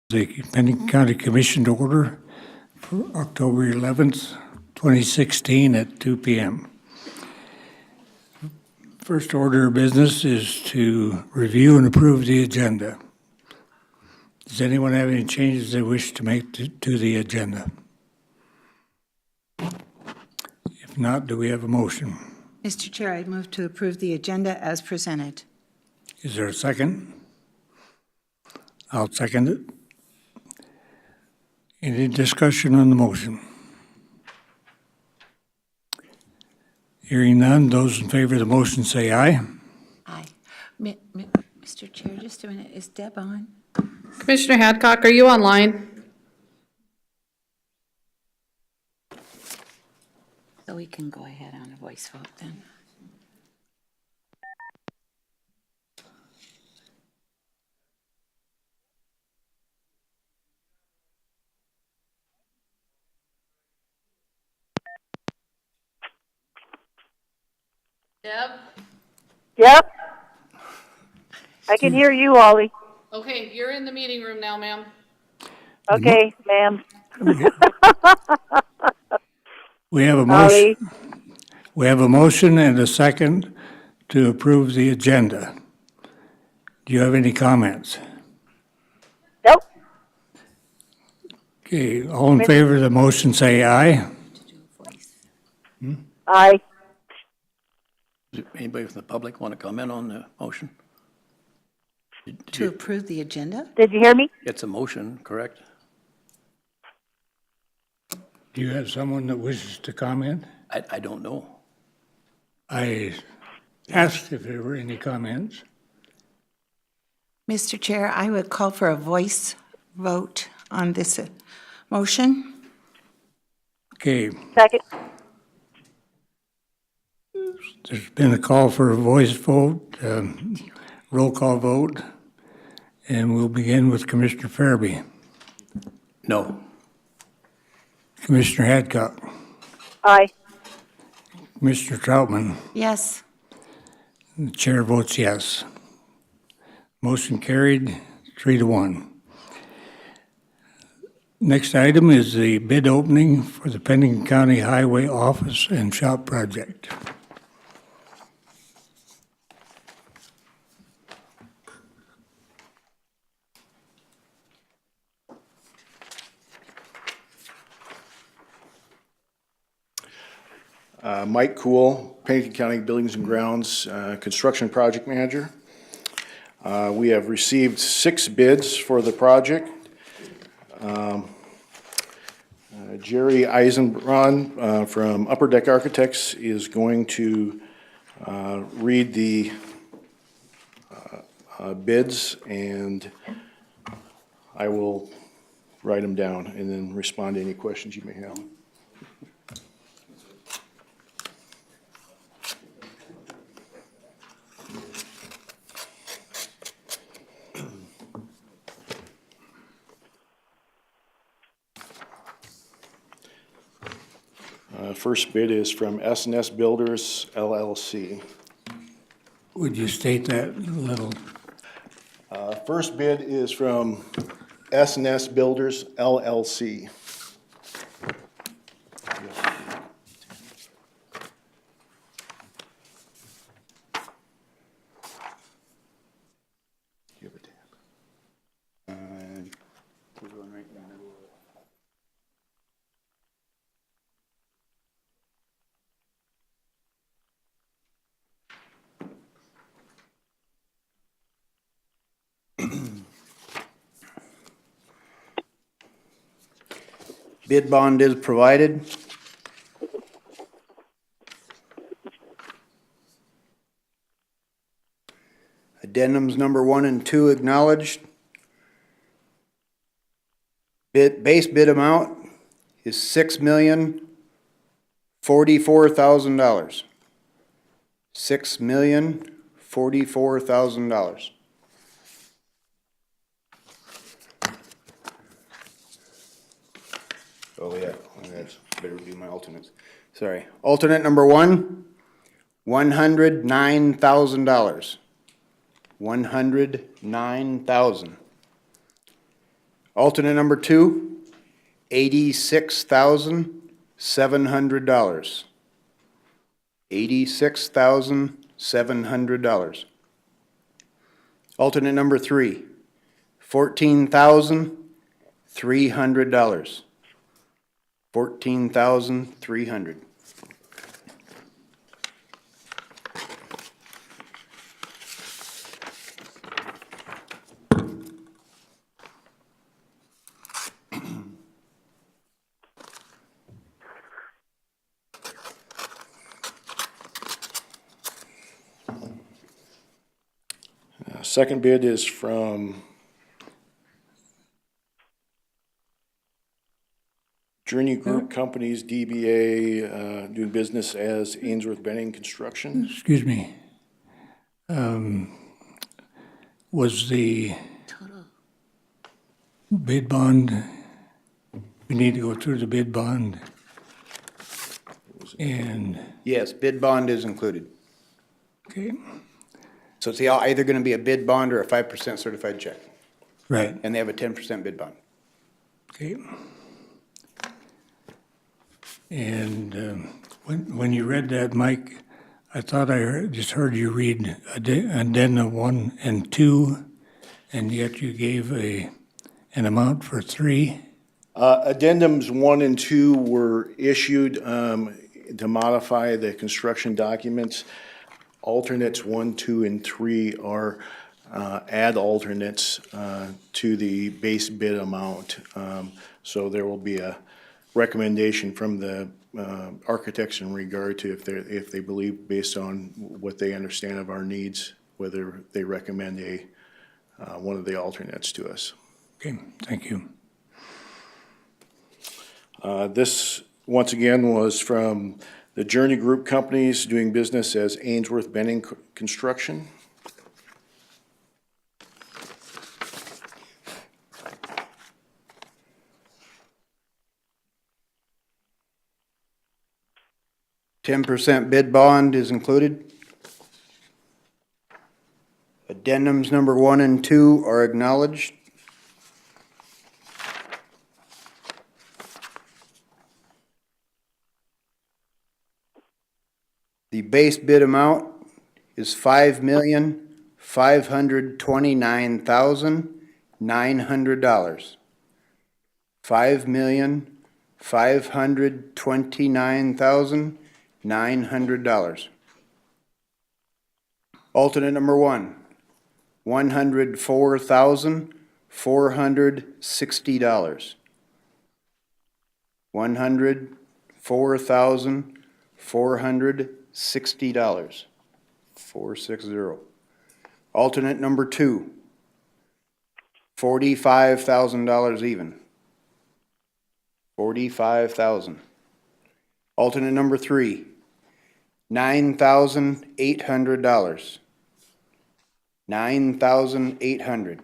The Pennington County Commission order for October 11th, 2016 at 2 p.m. First order of business is to review and approve the agenda. Does anyone have any changes they wish to make to the agenda? If not, do we have a motion? Mr. Chair, I move to approve the agenda as presented. Is there a second? I'll second it. Any discussion on the motion? Hearing none, those in favor of the motion say aye. Aye. Mr. Chair, just a minute. Is Deb on? Commissioner Hadcock, are you online? So we can go ahead on a voice vote then. Deb? Yep. I can hear you, Ollie. Okay, you're in the meeting room now, ma'am. Okay, ma'am. We have a motion. Ollie. We have a motion and a second to approve the agenda. Do you have any comments? Nope. Okay, all in favor of the motion say aye. Aye. Does anybody from the public want to comment on the motion? To approve the agenda? Did you hear me? It's a motion, correct? Do you have someone that wishes to comment? I don't know. I asked if there were any comments. Mr. Chair, I would call for a voice vote on this motion. Okay, Second. there's been a call for a voice vote, roll call vote, and we'll begin with Commissioner Farabee. No. Commissioner Hadcock, Aye. Commissioner Troutman, Yes. the chair votes yes. Motion carried 3-1. Next item is the bid opening for the Pennington County Highway Office and Shop Project. Mike Cool, Pennington County Buildings and Grounds Construction Project Manager. We have received 6 bids for the project. Jerry Eisenbrun from Upper Deck Architects is going to read the bids, and I will write them down and then respond to any questions you may have. First bid is from S&S Builders LLC. Would you state that a little? First bid is from S&S Builders LLC. You have a tab. There's one right in the middle. Bid bond is provided. Addendums number 1 and 2 acknowledged. Base bid amount is $6,044,000. $6,044,000. Oh, yeah, that's better do my alternates. Sorry. Alternate number 1, $109,000. $109,000. Alternate number 2, $86,700. $86,700. Alternate number 3, $14,300. $14,300. Second bid is from Journey Group Companies, DBA, doing business as Ainsworth Benning Construction. Excuse me. Was the bid bond, we need to go through the bid bond? And, Yes, bid bond is included. okay, So it's either going to be a bid bond or a 5% certified check, right, and they have a 10% bid bond. okay. And when you read that, Mike, I thought just heard you read addendum 1 and 2, and yet you gave an amount for 3. Addendums 1 and 2 were issued to modify the construction documents. Alternates 1, 2, and 3 are add alternates to the base bid amount. So there will be a recommendation from the architects in regard to if they believe, based on what they understand of our needs, whether they recommend one of the alternates to us. Okay, thank you. This, once again, was from the Journey Group Companies, doing business as Ainsworth Benning Construction. $10 bid bond is included. Addendums number 1 and 2 are acknowledged. The base bid amount is $5,529,900. $5,529,900. Alternate number 1, $104,460. $104,460. 460. Alternate number 2, $45,000 even. 45,000. Alternate number 3, $9,800. 9,800.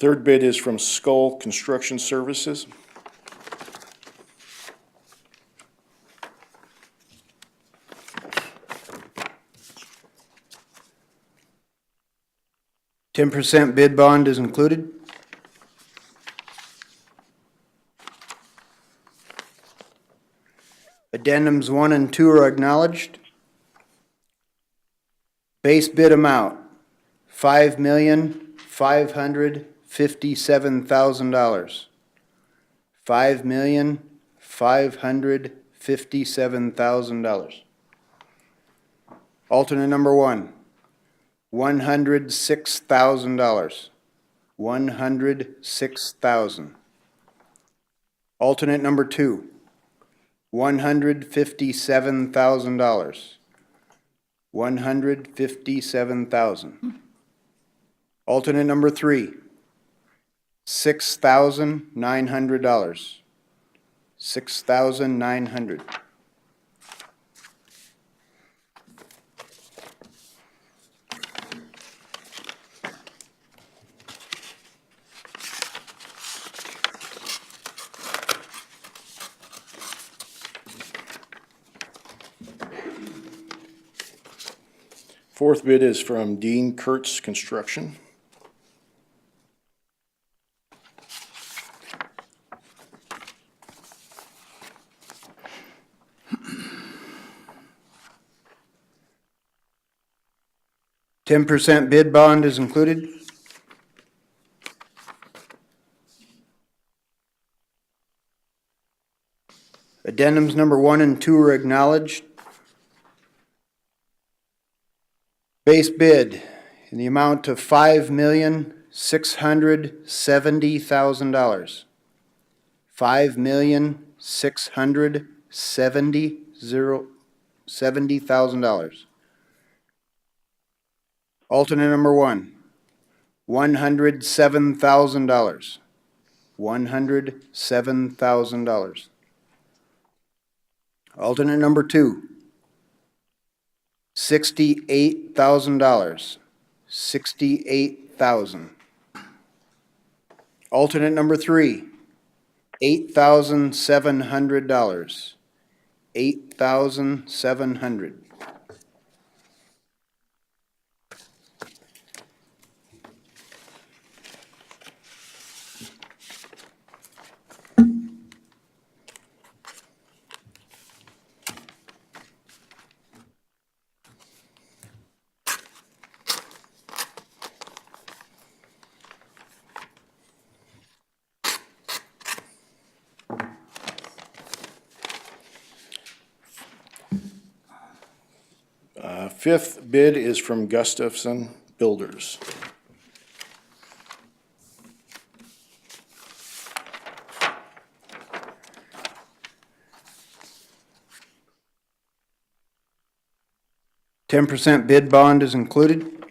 Third bid is from Skull Construction Services. $10 bid bond is included. Addendums 1 and 2 are acknowledged. Base bid amount, $5,557,000. $5,557,000. Alternate number 1, $106,000. $106,000. Alternate number 2, $157,000. $157,000. Alternate number 3, $6,900. $6,900. Fourth bid is from Dean Kurtz Construction. %10 bid bond is included. Addendums number 1 and 2 are acknowledged. Base bid in the amount of $5,670,000. $5,670,000. Alternate number 1, $107,000. $107,000. Alternate number 2, $68,000. $68,000. Alternate number 3, $8,700. $8,700. Fifth bid is from Gustafson Builders. %10 bid bond is included.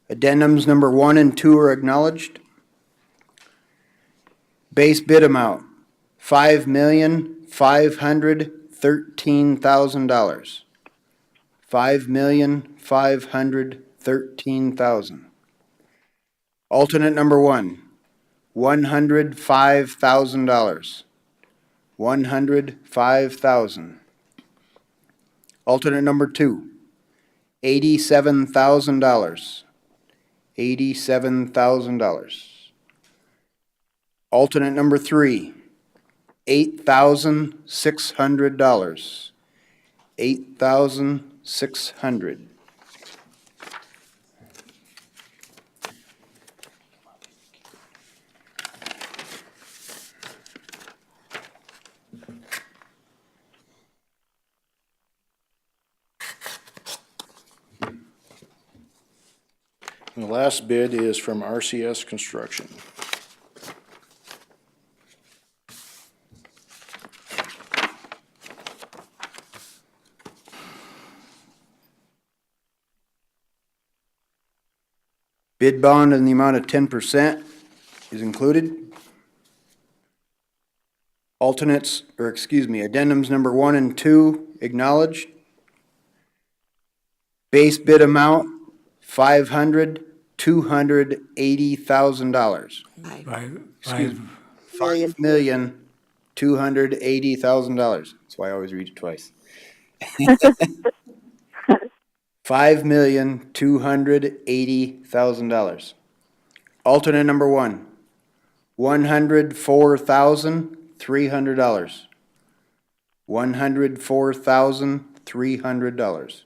Addendums number 1 and 2 are acknowledged. Base bid amount, $5,513,000. $5,513,000. Alternate number 1, $105,000. $105,000. Alternate number 2, $87,000. $87,000. Alternate number 3, $8,600. $8,600. And the last bid is from RCS Construction. Bid bond in the amount of 10% is included. Addendums number 1 and 2 acknowledged. Base bid amount, $280,000. $5,280,000. That's why I always read it twice. $5,280,000. Alternate number 1, $104,300. $104,300.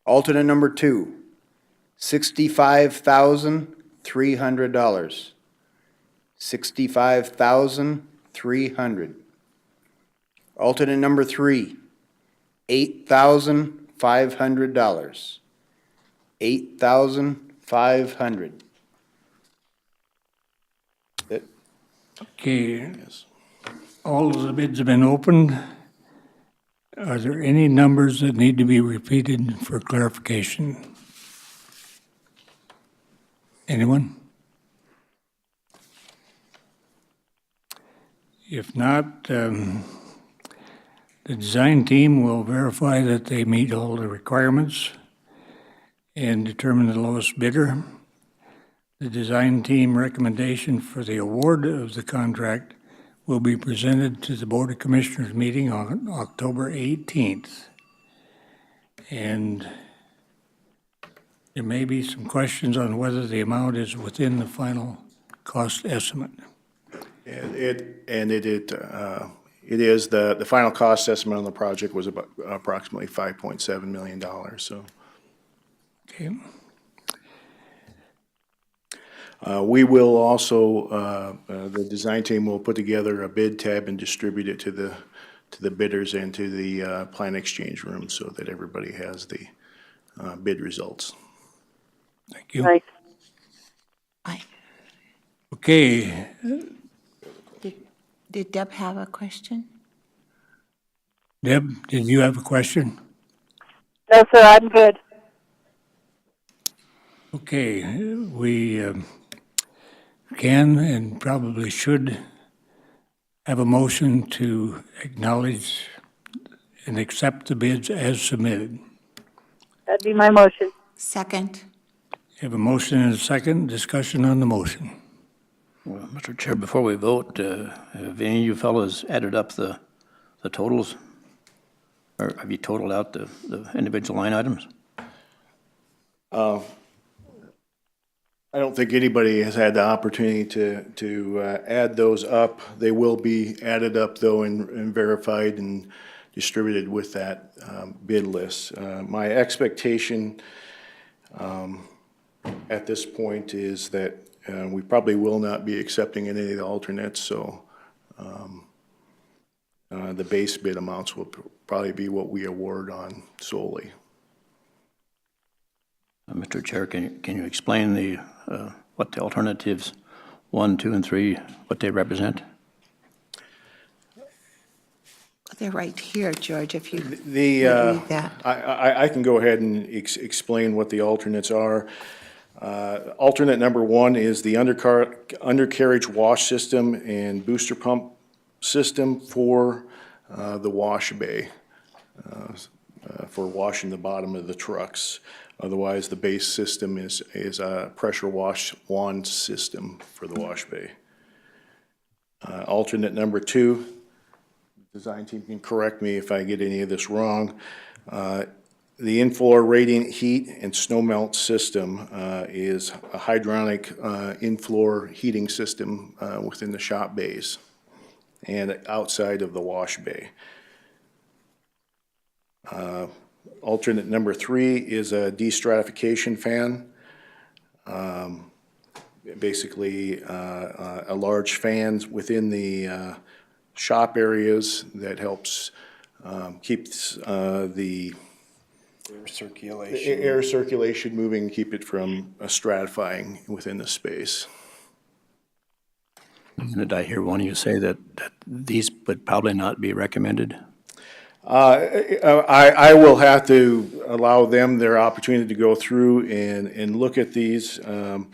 Alternate number 2, $65,300. $65,300. Alternate number 3, $8,500. $8,500. Okay, Yes. all of the bids have been opened. Are there any numbers that need to be repeated for clarification? Anyone? If not, the design team will verify that they meet all the requirements and determine the lowest bidder. The design team recommendation for the award of the contract will be presented to the Board of Commissioners meeting on October 18th. And there may be some questions on whether the amount is within the final cost estimate. And it is, the final cost estimate on the project was about approximately $5.7 million, so. Okay. We will also, the design team will put together a bid tab and distribute it to the bidders and to the plan exchange room so that everybody has the bid results. Thank you. Nice. Aye. Okay, Did Deb have a question? Deb, did you have a question? No, sir, I'm good. Okay, we can and probably should have a motion to acknowledge and accept the bids as submitted. That'd be my motion. Second. Have a motion and a second, discussion on the motion. Well, Mr. Chair, before we vote, have any of you fellows added up the totals? Or have you totaled out the individual line items? I don't think anybody has had the opportunity to add those up. They will be added up, though, and verified and distributed with that bid list. My expectation at this point is that we probably will not be accepting any of the alternates, so the base bid amounts will probably be what we award on solely. Mr. Chair, can you explain what the alternatives 1, 2, and 3, what they represent? They're right here, George, if you The, would read that. I can go ahead and explain what the alternates are. Alternate number 1 is the undercarriage wash system and booster pump system for the wash bay, for washing the bottom of the trucks. Otherwise, the base system is a pressure wash wand system for the wash bay. Alternate number 2, design team can correct me if I get any of this wrong. The in-floor radiant heat and snow melt system is a hydronic in-floor heating system within the shop bays and outside of the wash bay. Alternate number 3 is a destratification fan. Basically, a large fan within the shop areas that helps keeps the air circulation moving, keep it from stratifying within the space. Did I hear one of you say that these would probably not be recommended? I will have to allow them their opportunity to go through and look at these and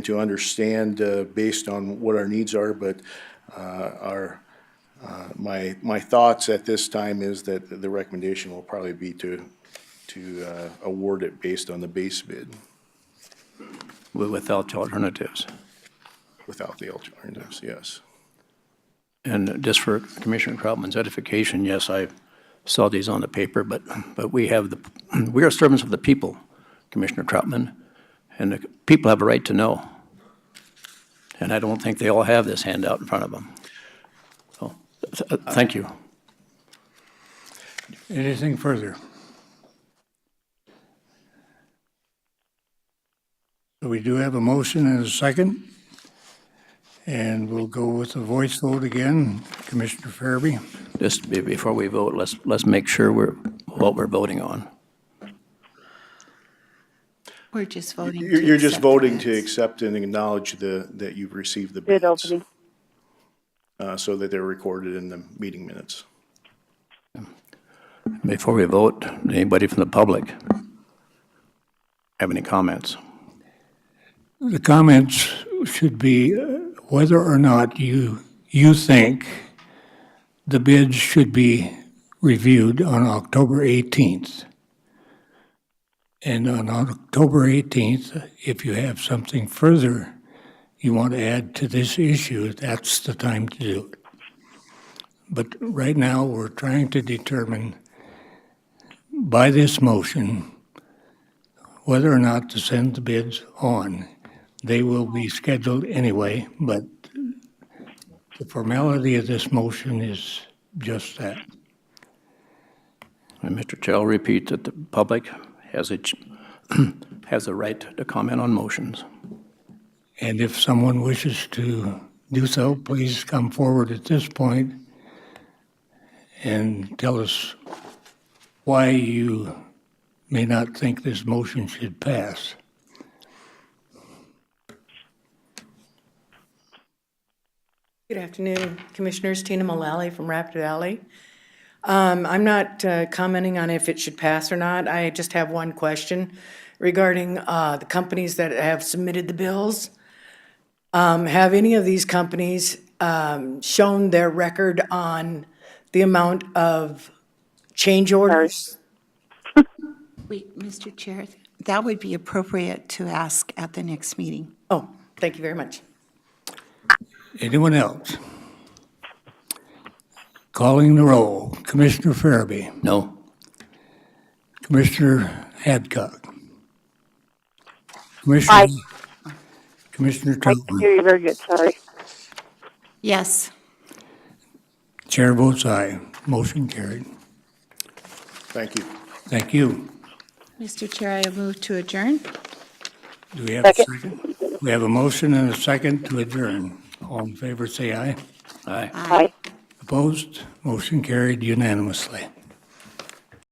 to understand based on what our needs are, but my thoughts at this time is that the recommendation will probably be to award it based on the base bid Without the alternatives? without the alternatives, yes. And just for Commissioner Troutman's edification, yes, I saw these on the paper, but we are servants of the people, Commissioner Troutman, and the people have a right to know. And I don't think they all have this handout in front of them. So, thank you. Anything further? So we do have a motion and a second, and we'll go with the voice vote again. Commissioner Farabee? Just before we vote, let's make sure what we're voting on. We're just voting to You're just accept the voting to bids. accept and acknowledge that you've received the Bid bids, opening. so that they're recorded in the meeting minutes. Before we vote, anybody from the public? have any comments. The comments should be whether or not you think the bids should be reviewed on October 18th. And on October 18th, if you have something further you want to add to this issue, that's the time to do it. But right now, we're trying to determine by this motion whether or not to send the bids on. They will be scheduled anyway, but the formality of this motion is just that. And Mr. Chair, I'll repeat that the public has the right to comment on motions. And if someone wishes to do so, please come forward at this point and tell us why you may not think this motion should pass. Good afternoon, Commissioners. Tina Mullally from Rapid Valley. I'm not commenting on if it should pass or not. I just have one question regarding the companies that have submitted the bills. Have any of these companies shown their record on the amount of change orders? Wait, Mr. Chair, that would be appropriate to ask at the next meeting. Oh, thank you very much. Anyone else? Calling the roll. Commissioner Farabee. No? Commissioner Hadcock. Aye. Commissioner I can Troutman. hear you very good, sorry. Yes. Chair votes aye. Motion carried. Thank you. Thank you. Mr. Chair, I move to adjourn. Do we have a second? We have a motion and a second to adjourn. All in favor, say aye. Aye. Aye. Opposed? Motion carried unanimously.